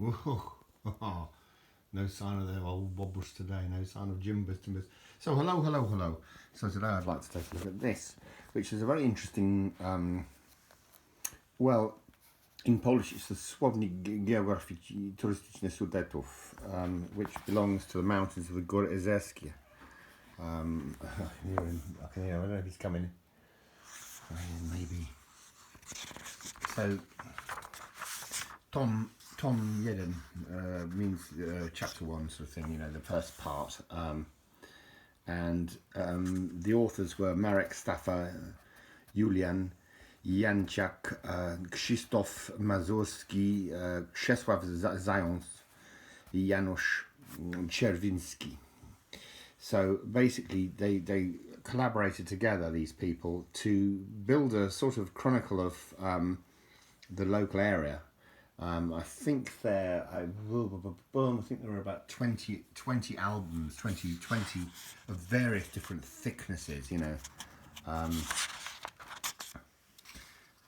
Whoa. No sign of the old wobblers today, no sign of Jimbers. So hello. So today I'd like to take a look at this, which is a very interesting, well, in Polish it's the Słownik Geograficzny Turystyczny Sudetów, which belongs to the mountains of the Góry Ezerskie. I can hear him, I don't know if he's coming. Maybe. So, Tom 1 means chapter 1 sort of thing, you know, the first part. And the authors were Marek Stafa, Julian Janciak, Krzysztof Mazurski, Czesław Zając, Janusz Czerwiński. So basically they collaborated together, these people, to build a sort of chronicle of the local area. I think there were about 20 albums, 20 of various different thicknesses, you know.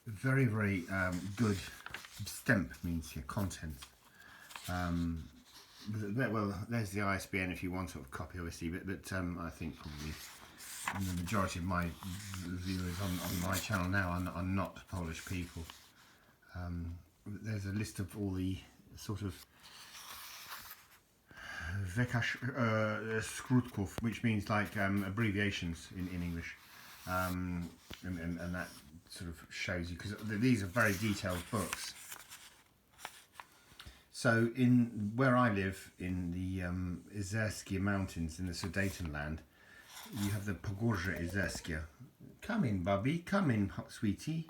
Very good. Stemp means here content. Well, there's the ISBN if you want to copy, obviously, but I think probably the majority of my viewers on my channel now are not Polish people. There's a list of all the sort of skrótków, which means like abbreviations in English, and that sort of shows you, because these are very detailed books. So in where I live, in the Ezerskie Mountains in the Sudetenland, you have the Pogórze Ezerskie. Come in, Bubby, come in, sweetie.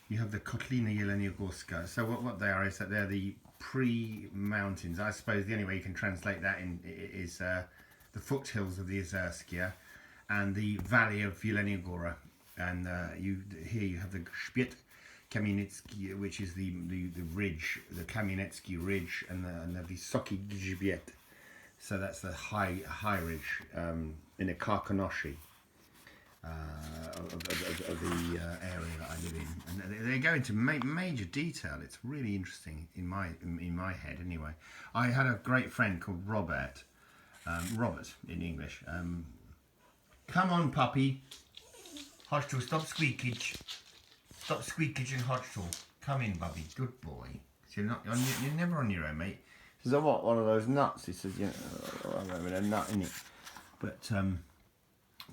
You have the Kotlina Jeleniogórska. So what they are is that they're the pre-mountains. I suppose the only way you can translate that in is the foothills of the Ezerskie and the valley of Jeleniogóra. And here you have the Szpiet Kamieniecki, which is the ridge, the Kamieniecki ridge, and the Wysoki Grzbiet. So that's the high ridge in a Karkonosze. Of the area that I live in, and they go into major detail. It's really interesting in my head anyway. I had a great friend called Robert, Robert in English. Come on, puppy, chodź tu, stop squeakage and chodź tu. Come in, Bubby, good boy. So you're never on your own, mate. He says, I want one of those nuts. He says, I'm having a nut in it, but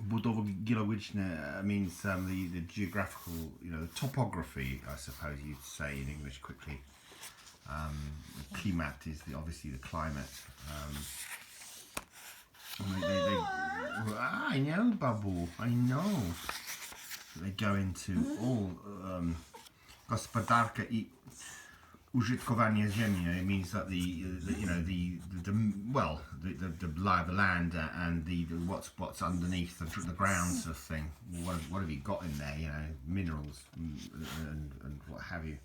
budowo geologiczne means the geographical, you know, the topography, I suppose you'd say in English quickly. Klimat is obviously the climate. I know, Babu, I know. They go into all gospodarka I użytkowanie ziemi. It means that the lie of the land and the what's underneath the ground sort of thing. What have you got in there? You know, minerals and what have you.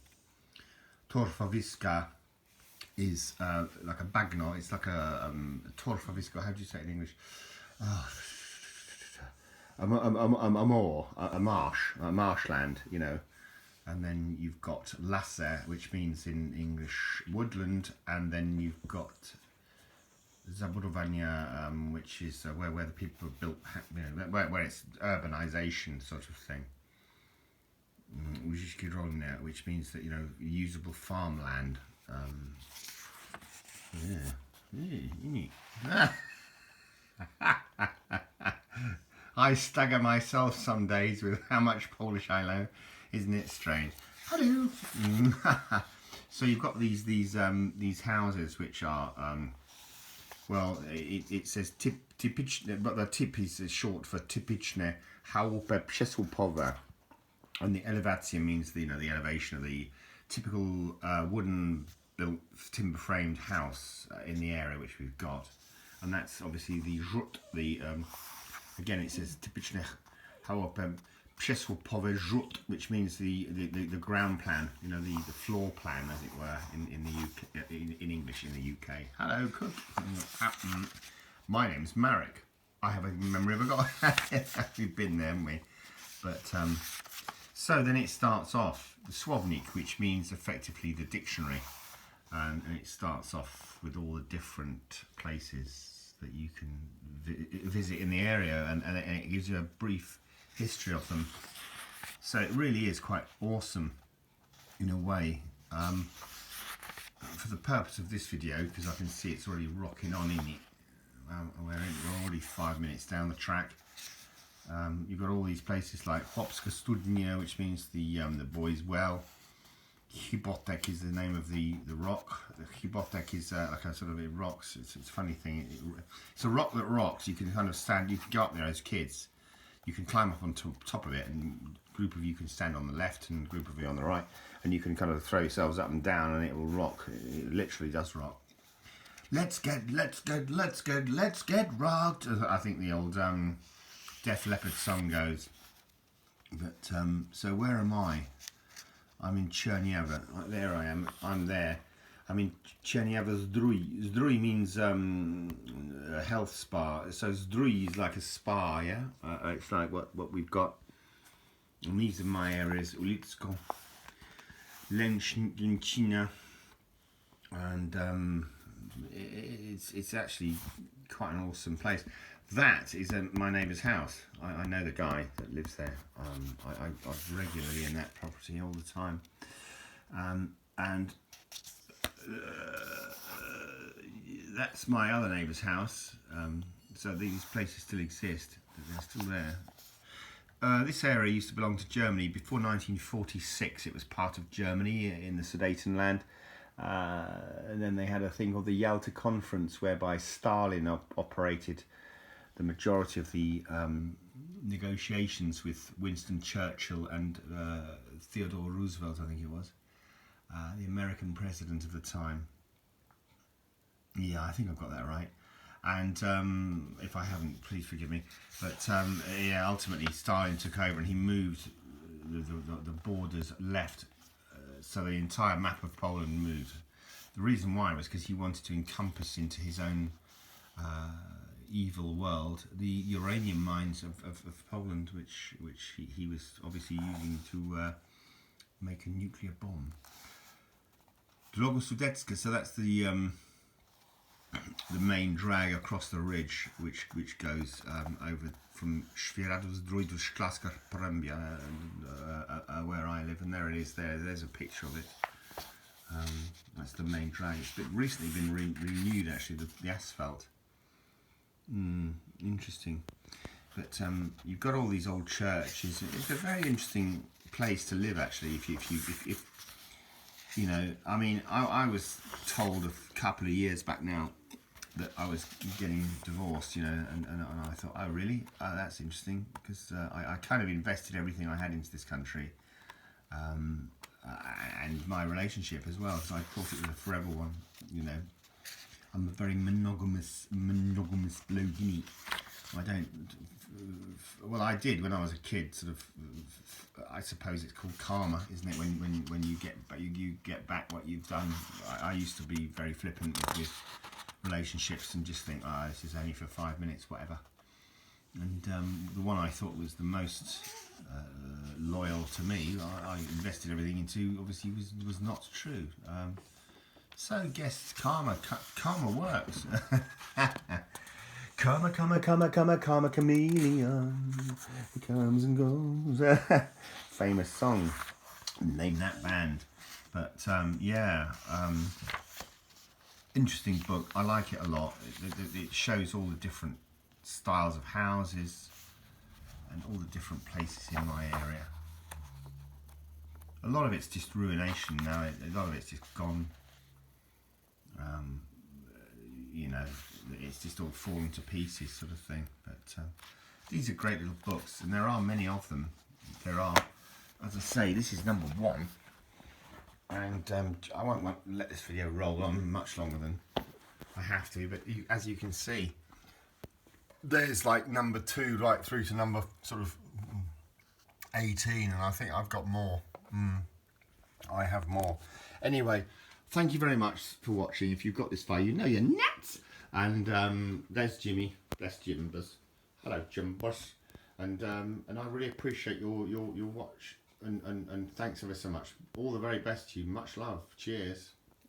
Torfowiska is like a bagno. It's like a torfowisko. How do you say it in English? A moor, a marshland. You know. And then you've got lasse, which means in English woodland, and then you've got zabudowania, which is where the people have built, you know, where it's urbanization sort of thing. Which means that, you know, usable farmland. I stagger myself some days with how much Polish I know. Isn't it strange? Hello. So you've got these houses which are well, it says typiczne, but the tip is short for typiczne chałupy przesłupowe, and the elevation means the elevation of the typical wooden built timber framed house in the area which we've got, and that's obviously the rzut. The again it says typiczne chałupy przesłupowe rzut, which means the ground plan, you know, the floor plan, as it were, in the UK, in English in the UK. Hello, cook. My name's Marek. I have a memory of a god. We've been there, haven't we? But so then it starts off the Słownik, which means effectively the dictionary. and it starts off with all the different places that you can visit in the area, and it gives you a brief history of them. So it really is quite awesome in a way. For the purpose of this video, because I can see it's already rocking on in it, we're already 5 minutes down the track. You've got all these places like Chłopska Studnia, which means the boys' well. Chibotek is the name of the rock. Chibotek is like a sort of, it rocks. It's a funny thing. It's a rock that rocks. You can kind of stand, you can go up there as kids. You can climb up on top of it, and a group of you can stand on the left and a group of you on the right, and you can kind of throw yourselves up and down, and it will rock. It literally does rock. Let's get rocked. I think the old Def Leppard song goes. But so where am I? I'm in Czerniewa. There I am. I'm there. I'm in Czerniewa Zdrój. Zdrój means a health spa. So Zdrój is like a spa, yeah? It's like what we've got. And these are my areas. Ulicko, Lęcina. And it's actually quite an awesome place. That is my neighbour's house. I know the guy that lives there. I'm regularly in that property all the time. And that's my other neighbour's house. So these places still exist. They're still there. This area used to belong to Germany. Before 1946 it was part of Germany in the Sudetenland. And then they had a thing called the Yalta Conference, whereby Stalin operated the majority of the negotiations with Winston Churchill and Theodore Roosevelt, I think it was, the American president of the time. Yeah, I think I've got that right. And if I haven't, please forgive me. But yeah, ultimately Stalin took over, and he moved the borders left, so the entire map of Poland moved. The reason why was because he wanted to encompass into his own evil world the uranium mines of Poland, which he was obviously using to make a nuclear bomb. Droga Sudecka, so that's the main drag across the ridge, which goes over from Świeradów-Zdrój to Szklarska Porębia, where I live, and there it is. There's a picture of it. That's the main drag. It's recently been renewed, actually, the asphalt. Interesting. But you've got all these old churches. It's a very interesting place to live, actually. If you know, I mean, I was told a couple of years back now that I was getting divorced, you know, and I thought, oh really? That's interesting, because I kind of invested everything I had into this country, and my relationship as well, so I thought it was a forever one, you know. I'm a very monogamous bloke. I don't, well, I did when I was a kid, sort of, I suppose it's called karma, isn't it, when you get back what you've done. I used to be very flippant with relationships and just think, oh, this is only for 5 minutes, whatever. And the one I thought was the most loyal to me, I invested everything into, obviously was not true. So guess karma works. Karma, chameleon, it comes and goes. Famous song, name that band. But yeah, interesting book. I like it a lot. It shows all the different styles of houses and all the different places in my area. A lot of it's just ruination now. A lot of it's just gone. You know, it's just all falling to pieces, sort of thing. But these are great little books, and there are many of them. There are, as I say, this is number 1, and I won't let this video roll on much longer than I have to. But as you can see, there's like number 2 right through to number sort of 18, and I think I've got more. I have more. Anyway, thank you very much for watching. If you've got this far, you know you're nuts. And there's Jimmy. Bless Jimbers. Hello, Jimbers. And I really appreciate your watch. And thanks ever so much. All the very best to you. Much love. Cheers.